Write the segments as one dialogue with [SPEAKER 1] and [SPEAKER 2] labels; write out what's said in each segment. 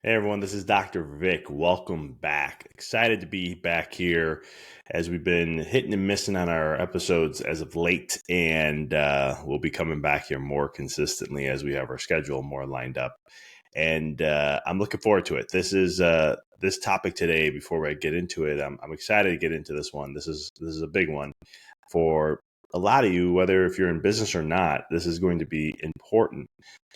[SPEAKER 1] Hey everyone, this is Dr. Vic. Welcome back. Excited to be back here as we've been hitting and missing on our episodes as of late, and we'll be coming back here more consistently as we have our schedule more lined up. And I'm looking forward to it. This topic today. Before I get into it, I'm excited to get into this one. This is a big one for a lot of you, whether if you're in business or not. This is going to be important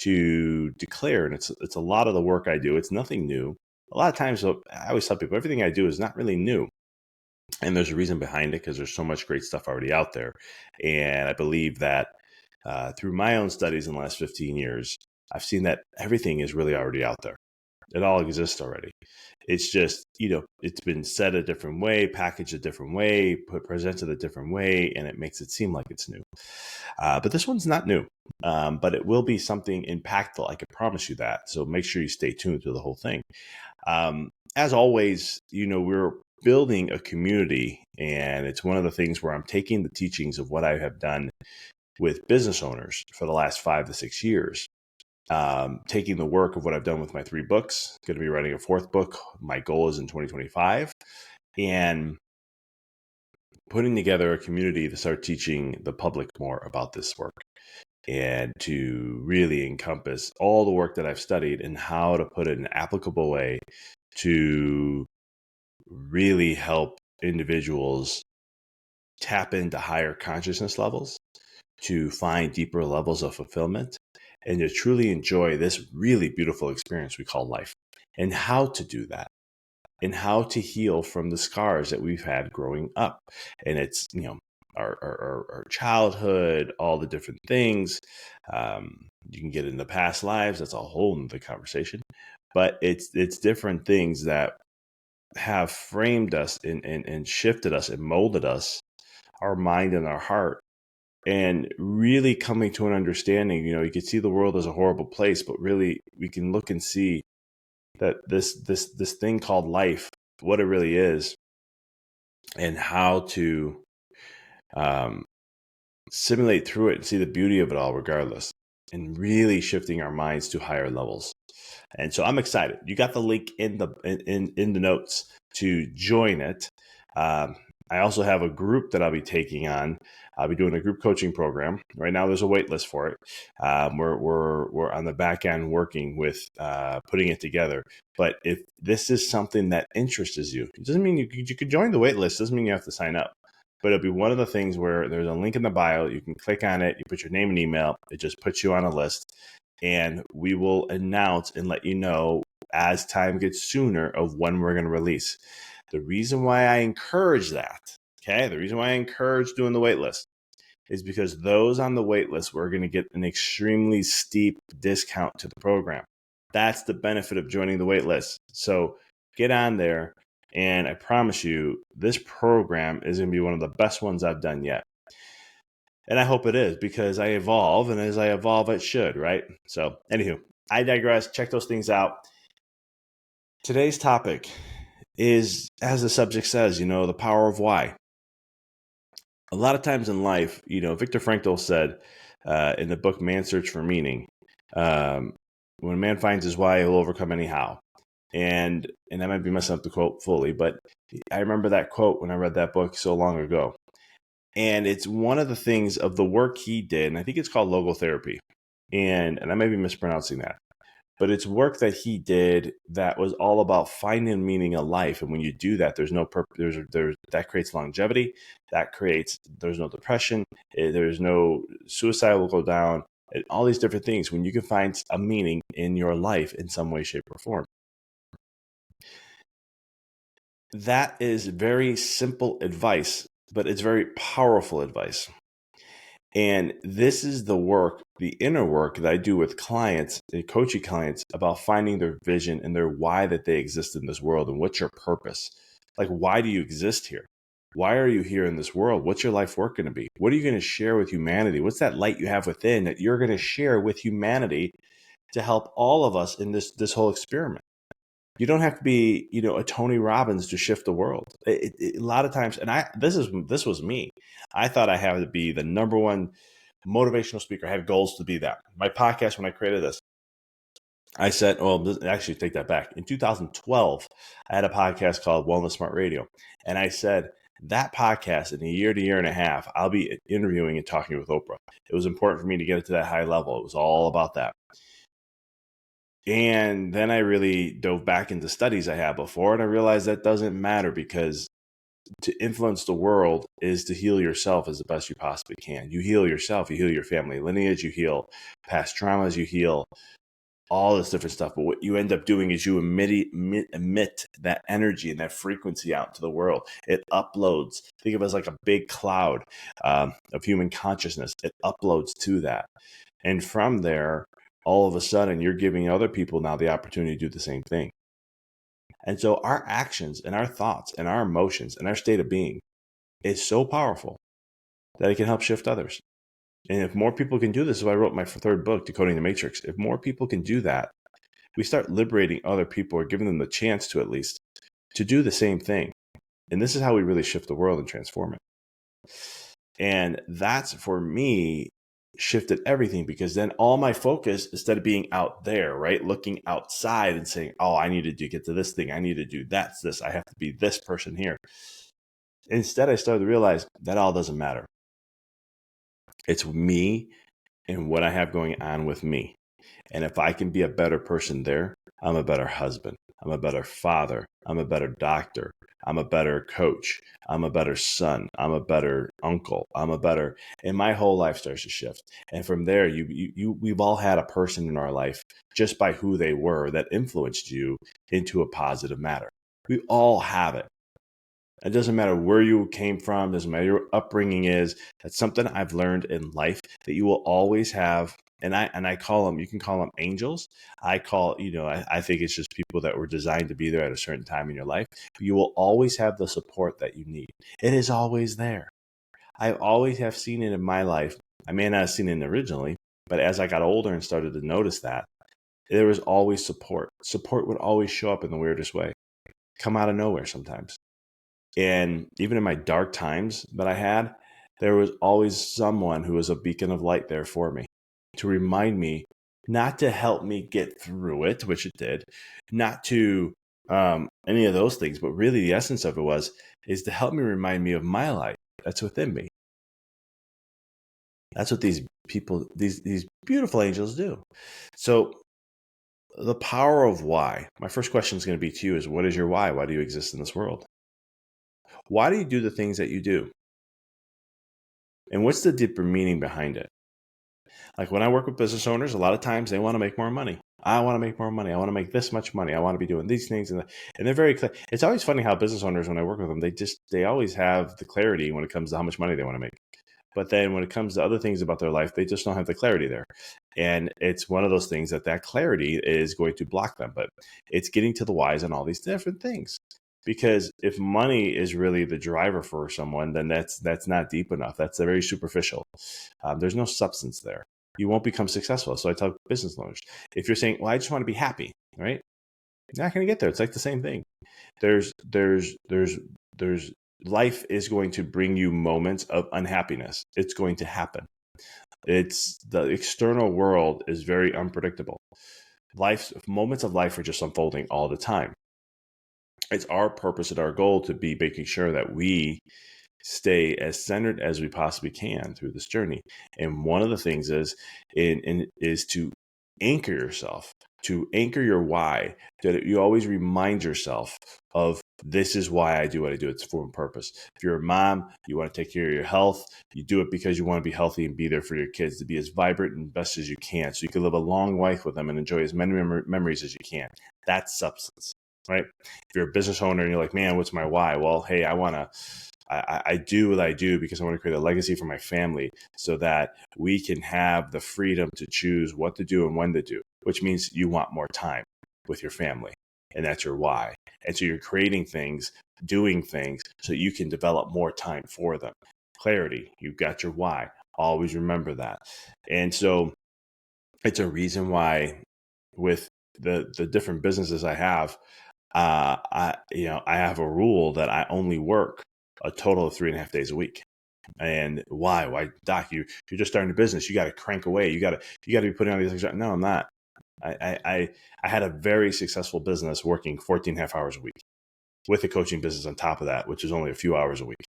[SPEAKER 1] to declare, and it's a lot of the work I do. It's nothing new. A lot of times, I always tell people everything I do is not really new, and there's a reason behind it because there's so much great stuff already out there. And I believe that through my own studies in the last 15 years, I've seen that everything is really already out there. It all exists already. It's just, it's been said a different way, packaged a different way, presented a different way, and it makes it seem like it's new. But this one's not new, but it will be something impactful. I can promise you that. So make sure you stay tuned to the whole thing. As always, we're building a community, and it's one of the things where I'm taking the teachings of what I have done with business owners for the last 5 to 6 years. Taking the work of what I've done with my 3 books, going to be writing a 4th book. My goal is in 2025, and putting together a community to start teaching the public more about this work and to really encompass all the work that I've studied and how to put it in an applicable way to really help individuals tap into higher consciousness levels, to find deeper levels of fulfillment, and to truly enjoy this really beautiful experience we call life, and how to do that, and how to heal from the scars that we've had growing up. And it's, our childhood, all the different things. You can get into past lives. That's a whole nother conversation. But it's different things that have framed us and shifted us and molded us, our mind and our heart, and really coming to an understanding. You can see the world as a horrible place, but really we can look and see that this thing called life, what it really is, and how to simulate through it and see the beauty of it all regardless, and really shifting our minds to higher levels. And so I'm excited. You got the link in the notes to join it. I also have a group that I'll be taking on. I'll be doing a group coaching program. Right now, there's a wait list for it. We're on the back end working with putting it together. But if this is something that interests you, it doesn't mean you could join the wait list. It doesn't mean you have to sign up. But it'll be one of the things where there's a link in the bio. You can click on it. You put your name and email. It just puts you on a list. And we will announce and let you know as time gets sooner of when we're going to release. The reason why I encourage that, the reason why I encourage doing the wait list is because those on the wait list, we're going to get an extremely steep discount to the program. That's the benefit of joining the wait list. So get on there, and I promise you, this program is going to be one of the best ones I've done yet. And I hope it is, because I evolve, and as I evolve, it should, right? So anywho, I digress. Check those things out. Today's topic is, as the subject says, the power of why. A lot of times in life, Viktor Frankl said in the book Man's Search for Meaning, when a man finds his why, he'll overcome any how. And I might be messing up the quote fully, but I remember that quote when I read that book so long ago. And it's one of the things of the work he did, and I think it's called logotherapy. And I may be mispronouncing that, but it's work that he did that was all about finding meaning in life. And when you do that, there's no purpose. That creates longevity. There's no depression. There's no suicide will go down. And all these different things when you can find a meaning in your life in some way, shape, or form. That is very simple advice, but it's very powerful advice. And this is the work, the inner work that I do with clients, coaching clients, about finding their vision and their why that they exist in this world, and what's your purpose. Like, why do you exist here? Why are you here in this world? What's your life work going to be? What are you going to share with humanity? What's that light you have within that you're going to share with humanity to help all of us in this whole experiment? You don't have to be, a Tony Robbins to shift the world. A lot of times, and this was me. I thought I had to be the number one motivational speaker. I had goals to be that. My podcast, when I created this, I said, well, actually, take that back. In 2012, I had a podcast called Wellness Smart Radio. And I said, that podcast in a year to year and a half, I'll be interviewing and talking with Oprah. It was important for me to get it to that high level. It was all about that. And then I really dove back into studies I had before, and I realized that doesn't matter, because to influence the world is to heal yourself as the best you possibly can. You heal yourself, you heal your family lineage, you heal past traumas, you heal all this different stuff. But what you end up doing is you emit that energy and that frequency out to the world. It uploads. Think of it as like a big cloud of human consciousness. It uploads to that. And from there, all of a sudden, you're giving other people now the opportunity to do the same thing. And so our actions and our thoughts and our emotions and our state of being is so powerful that it can help shift others. And if more people can do this, is why I wrote my third book, Decoding the Matrix. If more people can do that, we start liberating other people, or giving them the chance to, at least, to do the same thing. And this is how we really shift the world and transform it. And that's, for me, shifted everything, because then all my focus, instead of being out there, right, looking outside and saying, oh, I need to get to this thing, I need to do this, I have to be this person here. Instead, I started to realize that all doesn't matter. It's me and what I have going on with me. And if I can be a better person there, I'm a better husband, I'm a better father, I'm a better doctor, I'm a better coach, I'm a better son, I'm a better uncle, and my whole life starts to shift. And from there, we've all had a person in our life, just by who they were, that influenced you into a positive matter. We all have it. It doesn't matter where you came from, doesn't matter your upbringing is. That's something I've learned in life, that you will always have. And I call them, you can call them angels. I think it's just people that were designed to be there at a certain time in your life. But you will always have the support that you need. It is always there. I always have seen it in my life. I may not have seen it originally, but as I got older and started to notice that, there was always support. Support would always show up in the weirdest way, come out of nowhere sometimes. And even in my dark times that I had, there was always someone who was a beacon of light there for me, to remind me, not to help me get through it, which it did, not to any of those things, but really the essence of it is to help me remind me of my light that's within me. That's what these people, these beautiful angels do. So the power of why. My first question is going to be to you is, what is your why? Why do you exist in this world? Why do you do the things that you do? And what's the deeper meaning behind it? Like when I work with business owners, a lot of times they want to make more money. I want to make more money. I want to make this much money. I want to be doing these things. And they're very clear. It's always funny how business owners, when I work with them, they always have the clarity when it comes to how much money they want to make. But then when it comes to other things about their life, they just don't have the clarity there. And it's one of those things that clarity is going to block them. But it's getting to the whys on all these different things. Because if money is really the driver for someone, then that's not deep enough. That's very superficial. There's no substance there. You won't become successful. So I tell business owners, if you're saying, well, I just want to be happy, right? You're not going to get there. It's like the same thing. There's life is going to bring you moments of unhappiness. It's going to happen. It's the external world is very unpredictable. Moments of life are just unfolding all the time. It's our purpose and our goal to be making sure that we stay as centered as we possibly can through this journey. And one of the things is to anchor yourself, to anchor your why, that you always remind yourself of, this is why I do what I do. It's for a purpose. If you're a mom, you want to take care of your health. You do it because you want to be healthy and be there for your kids, to be as vibrant and best as you can, so you can live a long life with them and enjoy as many memories as you can. That's substance, right? If you're a business owner and you're like, man, what's my why? Well, hey, I do what I do because I want to create a legacy for my family, so that we can have the freedom to choose what to do and when to do, which means you want more time with your family. And that's your why. And so you're creating things, doing things, so you can develop more time for them. Clarity, you've got your why. Always remember that. And so it's a reason why with the different businesses I have, I have a rule that I only work a total of 3.5 days a week. And why, Doc, you're just starting a business. You got to crank away. You got to be putting on these things. No, I'm not. I had a very successful business working 14 and a half hours a week with a coaching business on top of that, which is only a few hours a week.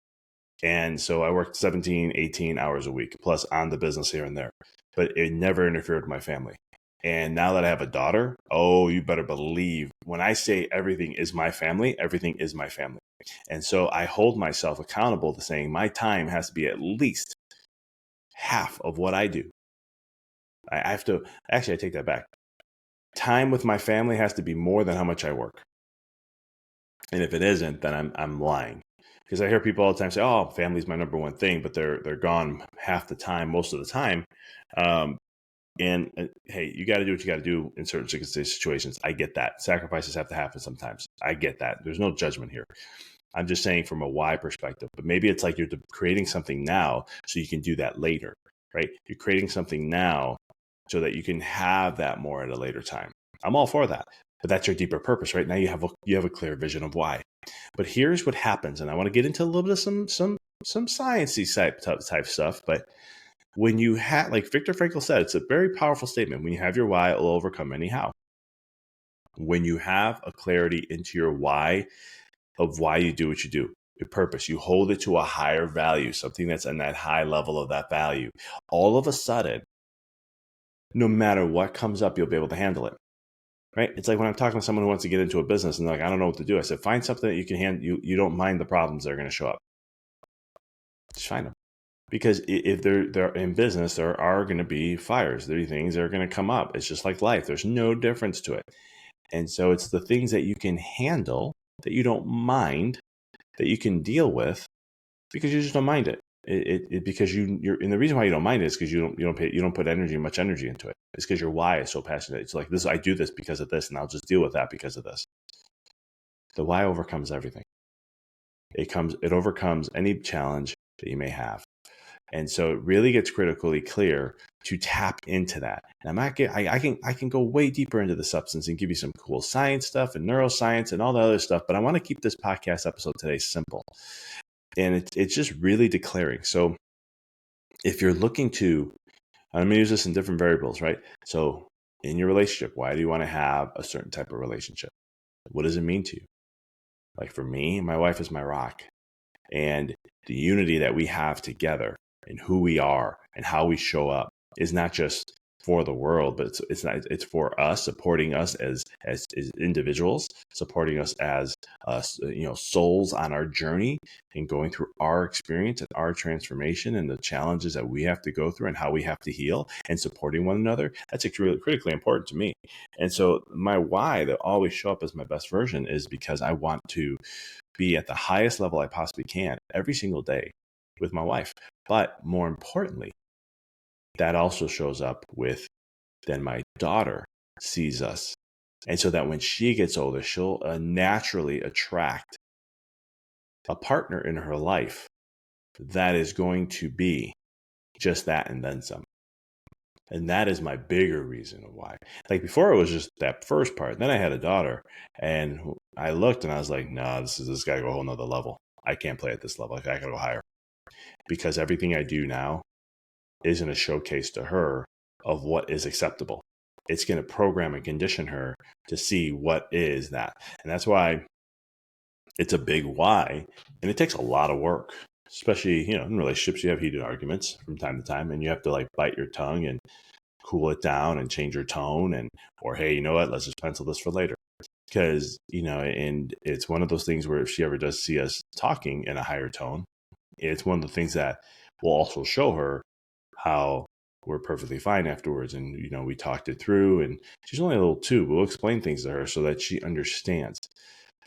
[SPEAKER 1] And so I worked 17, 18 hours a week plus on the business here and there, but it never interfered with my family. And now that I have a daughter, oh, you better believe when I say everything is my family, everything is my family. And so I hold myself accountable to saying my time has to be at least half of what I do. I have to, actually, I take that back. Time with my family has to be more than how much I work. And if it isn't, then I'm lying. Because I hear people all the time say, "Oh, family's my number one thing," but they're gone half the time, most of the time. And hey, you got to do what you got to do in certain situations. I get that. Sacrifices have to happen sometimes. I get that. There's no judgment here. I'm just saying from a why perspective. But maybe it's like you're creating something now so you can do that later, right? You're creating something now so that you can have that more at a later time. I'm all for that. But that's your deeper purpose, right? Now you have a clear vision of why. But here's what happens, and I want to get into a little bit of some sciencey type stuff. But when you have, like Viktor Frankl said, it's a very powerful statement. When you have your why, it will overcome any how. When you have a clarity into your why of why you do what you do, your purpose, you hold it to a higher value, something that's in that high level of that value. All of a sudden, no matter what comes up, you'll be able to handle it. Right? It's like when I'm talking to someone who wants to get into a business and they're like, I don't know what to do. I said, find something that you can handle. You don't mind the problems that are going to show up. Just find them. Because if they're in business, there are going to be fires. There are things that are going to come up. It's just like life. There's no difference to it. And so it's the things that you can handle, that you don't mind, that you can deal with, because you just don't mind it. Because you're, and the reason why you don't mind it is because you don't put much energy into it. It's because your why is so passionate. It's like this. I do this because of this, and I'll just deal with that because of this. The why overcomes everything. It overcomes any challenge that you may have. And so it really gets critically clear to tap into that. And I can go way deeper into the substance and give you some cool science stuff and neuroscience and all the other stuff, but I want to keep this podcast episode today simple. And it's just really declaring. So if you're looking to, I'm going to use this in different variables, right? So in your relationship, why do you want to have a certain type of relationship? What does it mean to you? Like for me, my wife is my rock. And the unity that we have together and who we are and how we show up is not just for the world, but it's for us, supporting us as individuals, supporting us as souls on our journey and going through our experience and our transformation and the challenges that we have to go through and how we have to heal, and supporting one another. That's really critically important to me. And so my why to always show up as my best version is because I want to be at the highest level I possibly can every single day with my wife. But more importantly, that also shows up with then my daughter sees us. And so that when she gets older, she'll naturally attract a partner in her life that is going to be just that and then some. And that is my bigger reason of why. Like before, it was just that first part. Then I had a daughter, and I looked and I was like, "No, this got to go a whole nother level. I can't play at this level. I got to go higher." Because everything I do now isn't a showcase to her of what is acceptable. It's going to program and condition her to see what is that. And that's why it's a big why. And it takes a lot of work, especially, in relationships, you have heated arguments from time to time, and you have to like bite your tongue and cool it down and change your tone, or, hey, you know what, let's just pencil this for later. Because, and it's one of those things where if she ever does see us talking in a higher tone, it's one of the things that will also show her how we're perfectly fine afterwards. And, we talked it through, and she's only a little two, but we'll explain things to her so that she understands,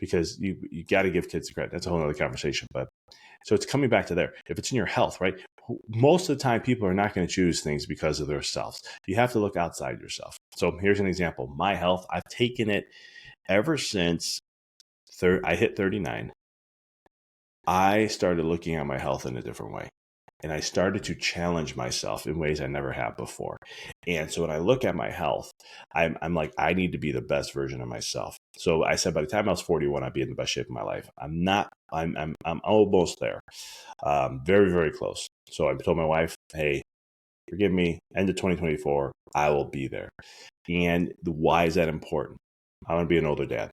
[SPEAKER 1] because you got to give kids credit. That's a whole other conversation. But so it's coming back to there. If it's in your health, right? Most of the time, people are not going to choose things because of their selves. You have to look outside yourself. So here's an example. My health, I've taken it ever since I hit 39. I started looking at my health in a different way. And I started to challenge myself in ways I never have before. And so when I look at my health, I'm like, I need to be the best version of myself. So I said, by the time I was 41, I'd be in the best shape of my life. I'm almost there. Very, very close. So I told my wife, hey, forgive me, end of 2024, I will be there. And why is that important? I want to be an older dad,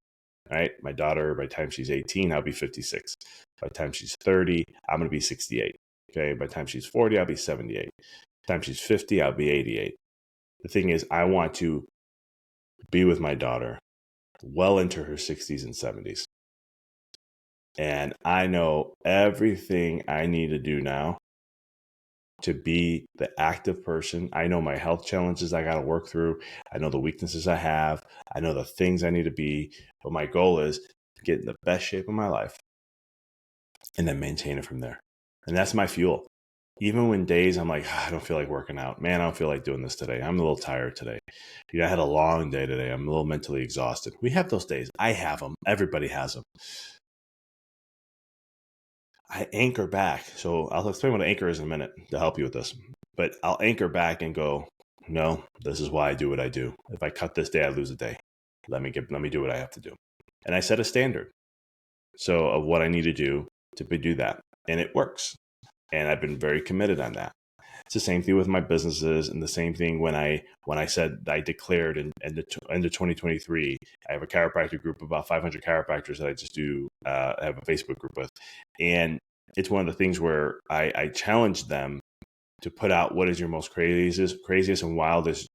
[SPEAKER 1] right? My daughter, by the time she's 18, I'll be 56. By the time she's 30, I'm going to be 68. Okay. By the time she's 40, I'll be 78. By the time she's 50, I'll be 88. The thing is, I want to be with my daughter well into her 60s and 70s. And I know everything I need to do now to be the active person. I know my health challenges I got to work through. I know the weaknesses I have. I know the things I need to be. But my goal is to get in the best shape of my life and then maintain it from there. And that's my fuel. Even when days I'm like, I don't feel like working out. Man, I don't feel like doing this today. I'm a little tired today. I had a long day today. I'm a little mentally exhausted. We have those days. I have them. Everybody has them. I anchor back. So I'll explain what an anchor is in a minute to help you with this. But I'll anchor back and go, no, this is why I do what I do. If I cut this day, I lose a day. Let me do what I have to do. And I set a standard. So of what I need to do that. And it works. And I've been very committed on that. It's the same thing with my businesses, and the same thing when I said I declared in end of 2023. I have a chiropractic group of about 500 chiropractors that I just do have a Facebook group with, and it's one of the things where I challenge them to put out what is your most craziest and wildest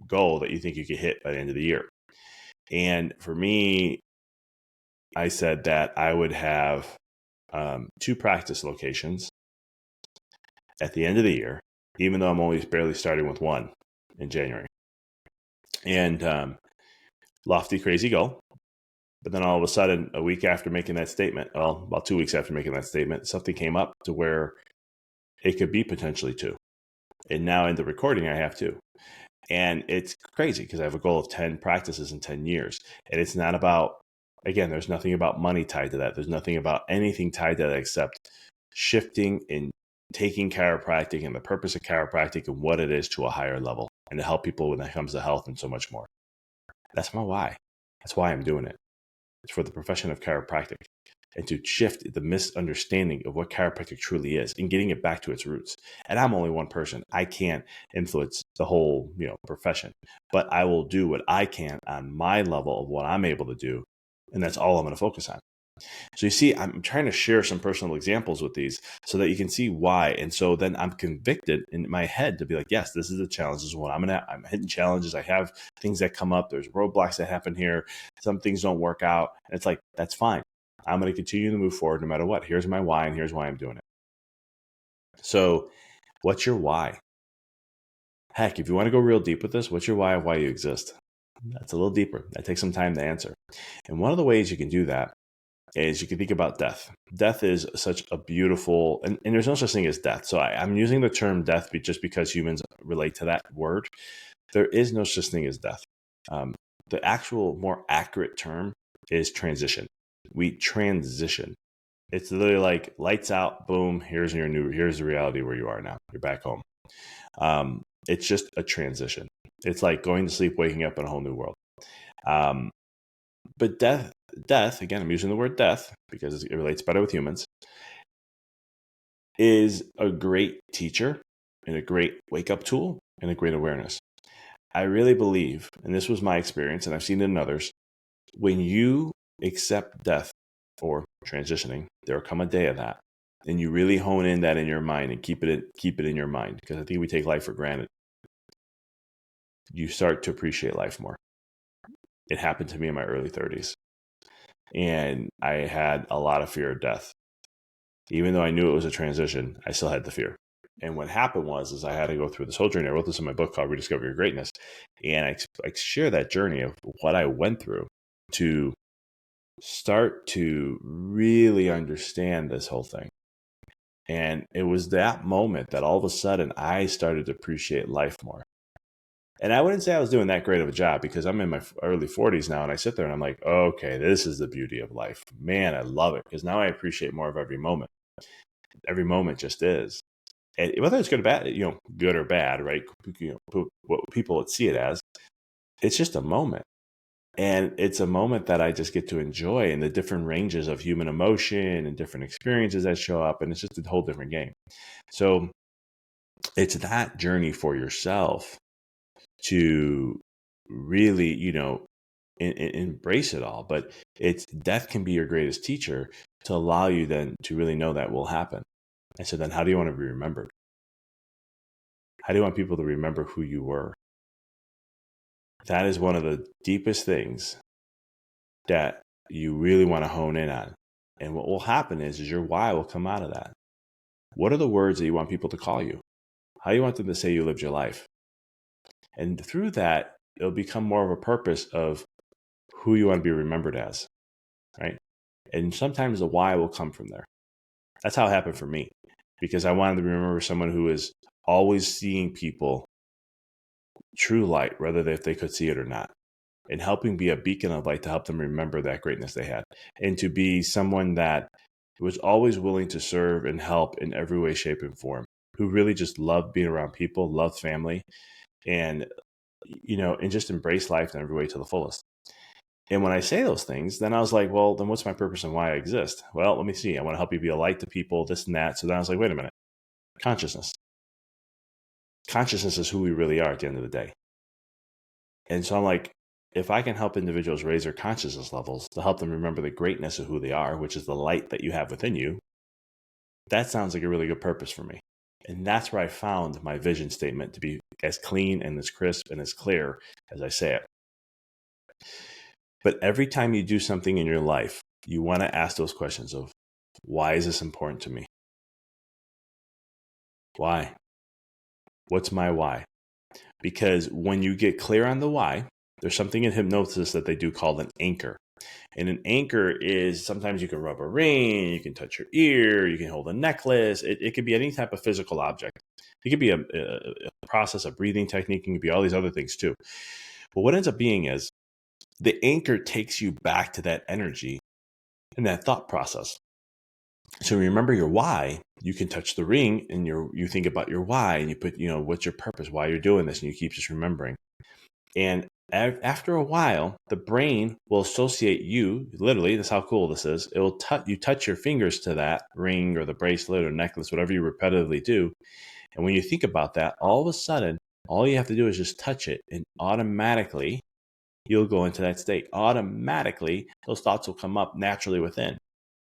[SPEAKER 1] goal that you think you could hit by the end of the year. And for me, I said that I would have 2 practice locations at the end of the year, even though I'm only barely starting with 1 in January. And lofty, crazy goal. But then all of a sudden, a week after making that statement, well, about 2 weeks after making that statement, something came up to where it could be potentially 2. And now in the recording, I have 2. And it's crazy because I have a goal of 10 practices in 10 years. And it's not about, again, there's nothing about money tied to that. There's nothing about anything tied to that except shifting and taking chiropractic and the purpose of chiropractic and what it is to a higher level, and to help people when it comes to health and so much more. That's my why. That's why I'm doing it. It's for the profession of chiropractic, and to shift the misunderstanding of what chiropractic truly is and getting it back to its roots. And I'm only one person. I can't influence the whole, profession, but I will do what I can on my level of what I'm able to do. And that's all I'm going to focus on. So you see, I'm trying to share some personal examples with these so that you can see why. And so then I'm convicted in my head to be like, yes, this is the challenge. This is what I'm hitting challenges. I have things that come up. There's roadblocks that happen here. Some things don't work out. And it's like, that's fine. I'm going to continue to move forward no matter what. Here's my why, and here's why I'm doing it. So what's your why? Heck, if you want to go real deep with this, what's your why of why you exist? That's a little deeper. That takes some time to answer. And one of the ways you can do that is you can think about death. Death is such a beautiful, and there's no such thing as death. So I'm using the term death just because humans relate to that word. There is no such thing as death. The actual more accurate term is transition. We transition. It's literally like lights out, boom, here's the reality where you are now. You're back home. It's just a transition. It's like going to sleep, waking up in a whole new world. But death, again, I'm using the word death because it relates better with humans, is a great teacher and a great wake-up tool and a great awareness. I really believe, and this was my experience, and I've seen it in others, when you accept death or transitioning, there will come a day of that, and you really hone in that in your mind and keep it in your mind, because I think we take life for granted. You start to appreciate life more. It happened to me in my early 30s. And I had a lot of fear of death. Even though I knew it was a transition, I still had the fear. And what happened was I had to go through this whole journey. I wrote this in my book called Rediscover Your Greatness. And I share that journey of what I went through to start to really understand this whole thing. And it was that moment that all of a sudden I started to appreciate life more. And I wouldn't say I was doing that great of a job, because I'm in my early 40s now, and I sit there and I'm like, okay, this is the beauty of life. Man, I love it, because now I appreciate more of every moment. Every moment just is. And whether it's good or bad, good or bad, right? What people would see it as, it's just a moment. And it's a moment that I just get to enjoy, in the different ranges of human emotion and different experiences that show up. And it's just a whole different game. So it's that journey for yourself to really, embrace it all. But it's death can be your greatest teacher to allow you then to really know that will happen. And so then how do you want to be remembered? How do you want people to remember who you were? That is one of the deepest things that you really want to hone in on. And what will happen is your why will come out of that. What are the words that you want people to call you? How do you want them to say you lived your life? And through that, it'll become more of a purpose of who you want to be remembered as, right? And sometimes the why will come from there. That's how it happened for me, because I wanted to remember someone who is always seeing people true light, whether if they could see it or not, and helping be a beacon of light to help them remember that greatness they had, and to be someone that was always willing to serve and help in every way, shape, and form, who really just loved being around people, loved family, and and just embrace life in every way to the fullest. And when I say those things, then I was like, well, then what's my purpose and why I exist? Well, let me see. I want to help you be a light to people, this and that. So then I was like, wait a minute. Consciousness. Consciousness is who we really are at the end of the day. And so I'm like, if I can help individuals raise their consciousness levels to help them remember the greatness of who they are, which is the light that you have within you, that sounds like a really good purpose for me. And that's where I found my vision statement to be as clean and as crisp and as clear as I say it. But every time you do something in your life, you want to ask those questions of, why is this important to me? Why? What's my why? Because when you get clear on the why, there's something in hypnosis that they do called an anchor. And an anchor is, sometimes you can rub a ring, you can touch your ear, you can hold a necklace. It could be any type of physical object. It could be a process, a breathing technique. It could be all these other things too. But what ends up being is the anchor takes you back to that energy and that thought process. So remember your why. You can touch the ring and you think about your why, and you put, what's your purpose, why you're doing this, and you keep just remembering. And after a while, the brain will associate you, literally, that's how cool this is. It will touch your fingers to that ring or the bracelet or necklace, whatever you repetitively do. And when you think about that, all of a sudden, all you have to do is just touch it, and automatically you'll go into that state. Automatically, those thoughts will come up naturally within.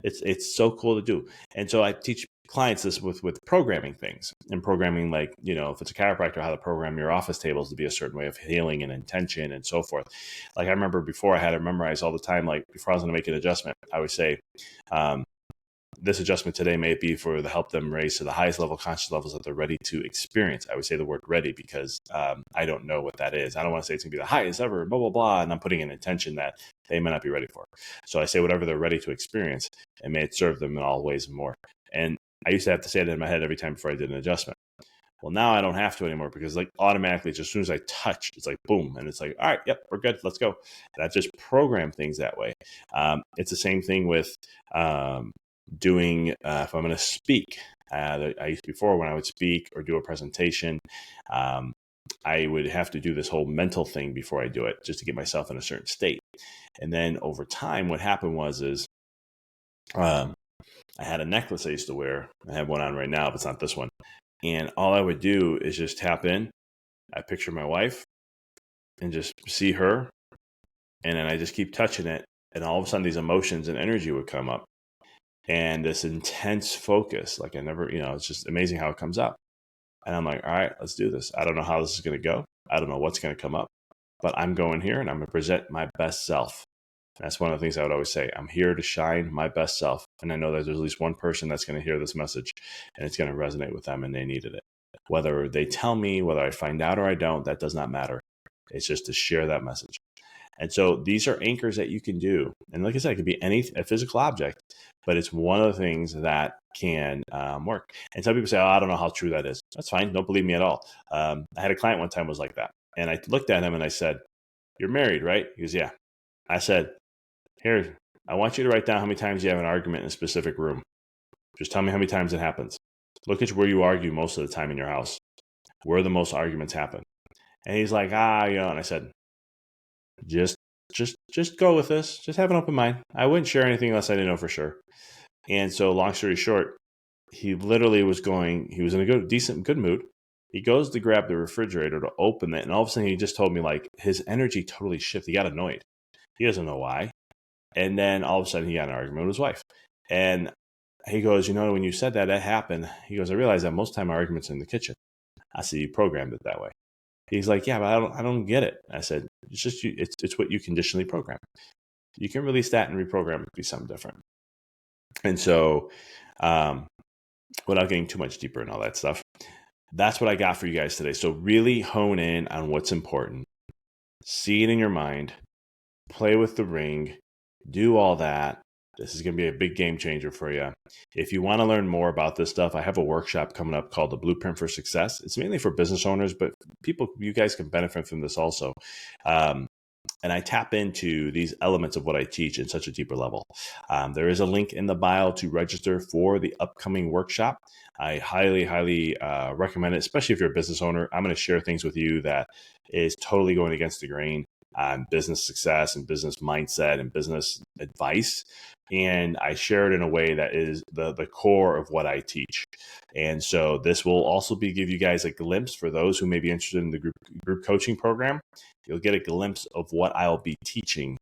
[SPEAKER 1] It's so cool to do. And so I teach clients this with programming things, and programming, like, if it's a chiropractor, how to program your office tables to be a certain way of healing and intention and so forth. Like, I remember before, I had to memorize all the time, like before I was going to make an adjustment, I would say, this adjustment today may be for to help them raise to the highest level conscious levels that they're ready to experience. I would say the word ready because I don't know what that is. I don't want to say it's going to be the highest ever, blah, blah, blah. And I'm putting an intention that they may not be ready for. So I say whatever they're ready to experience, and may it serve them in all ways and more. And I used to have to say it in my head every time before I did an adjustment. Well, now I don't have to anymore, because like automatically, just as soon as I touch, it's like boom. And it's like, all right, yep, we're good. Let's go. And I've just programmed things that way. It's the same thing with doing, if I'm going to speak. I used to, before, when I would speak or do a presentation, I would have to do this whole mental thing before I do it, just to get myself in a certain state. And then over time, what happened was I had a necklace I used to wear. I have one on right now, but it's not this one. And all I would do is just tap in. I picture my wife and just see her. And then I just keep touching it. And all of a sudden, these emotions and energy would come up. And this intense focus, like I never, it's just amazing how it comes up. And I'm like, all right, let's do this. I don't know how this is going to go. I don't know what's going to come up, but I'm going here and I'm going to present my best self. And that's one of the things I would always say. I'm here to shine my best self. And I know that there's at least one person that's going to hear this message, and it's going to resonate with them, and they needed it. Whether they tell me, whether I find out or I don't, that does not matter. It's just to share that message. And so these are anchors that you can do. And like I said, it could be a physical object, but it's one of the things that can work. And some people say, oh, I don't know how true that is. That's fine. Don't believe me at all. I had a client one time was like that. And I looked at him and I said, you're married, right? He goes, yeah. I said, here, I want you to write down how many times you have an argument in a specific room. Just tell me how many times it happens. Look at where you argue most of the time in your house, where the most arguments happen. And he's like, and I said, just go with this. Just have an open mind. I wouldn't share anything unless I didn't know for sure. And so long story short, he literally he was in a good mood. He goes to grab the refrigerator to open it, and all of a sudden he just told me like his energy totally shifted. He got annoyed. He doesn't know why. And then all of a sudden he got in an argument with his wife. And he goes, when you said that happened, he goes, I realized that most of the time our arguments are in the kitchen. I said, you programmed it that way. He's like, yeah, but I don't get it. I said, it's just you, it's what you conditionally program. You can release that and reprogram it to be something different. And so, without getting too much deeper in all that stuff, that's what I got for you guys today. So really hone in on what's important. See it in your mind. Play with the ring. Do all that. This is going to be a big game changer for you. If you want to learn more about this stuff, I have a workshop coming up called the Blueprint for Success. It's mainly for business owners, but you guys can benefit from this also. And I tap into these elements of what I teach in such a deeper level. There is a link in the bio to register for the upcoming workshop. I highly, highly recommend it, especially if you're a business owner. I'm going to share things with you that is totally going against the grain on business success and business mindset and business advice. And I share it in a way that is the core of what I teach. And so this will also give you guys a glimpse for those who may be interested in the group coaching program. You'll get a glimpse of what I'll be teaching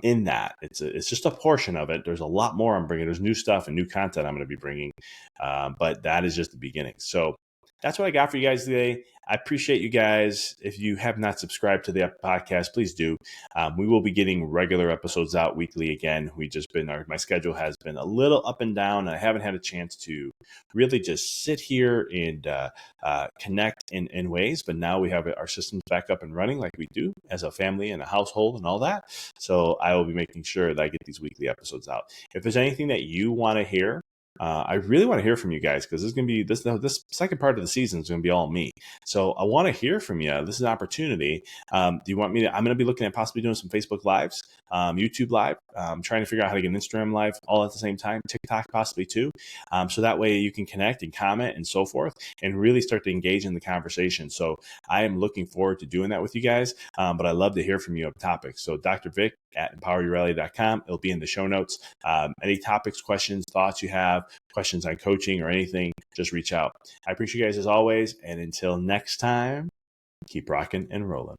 [SPEAKER 1] in that. It's just a portion of it. There's a lot more I'm bringing. There's new stuff and new content I'm going to be bringing. But that is just the beginning. So that's what I got for you guys today. I appreciate you guys. If you have not subscribed to the podcast, please do. We will be getting regular episodes out weekly again. My schedule has been a little up and down. And I haven't had a chance to really just sit here and connect in ways. But now we have our systems back up and running like we do as a family and a household and all that. So I will be making sure that I get these weekly episodes out. If there's anything that you want to hear, I really want to hear from you guys because this is going to be this second part of the season is going to be all me. So I want to hear from you. This is an opportunity. Do you want me to? I'm going to be looking at possibly doing some Facebook Lives, YouTube Live. I'm trying to figure out how to get an Instagram Live all at the same time, TikTok possibly too. So that way you can connect and comment and so forth and really start to engage in the conversation. So I am looking forward to doing that with you guys. But I love to hear from you on topics. So Dr. Vic at empoweryourrally.com. It'll be in the show notes. Any topics, questions, thoughts you have, questions on coaching or anything, just reach out. I appreciate you guys as always. And until next time, keep rocking and rolling.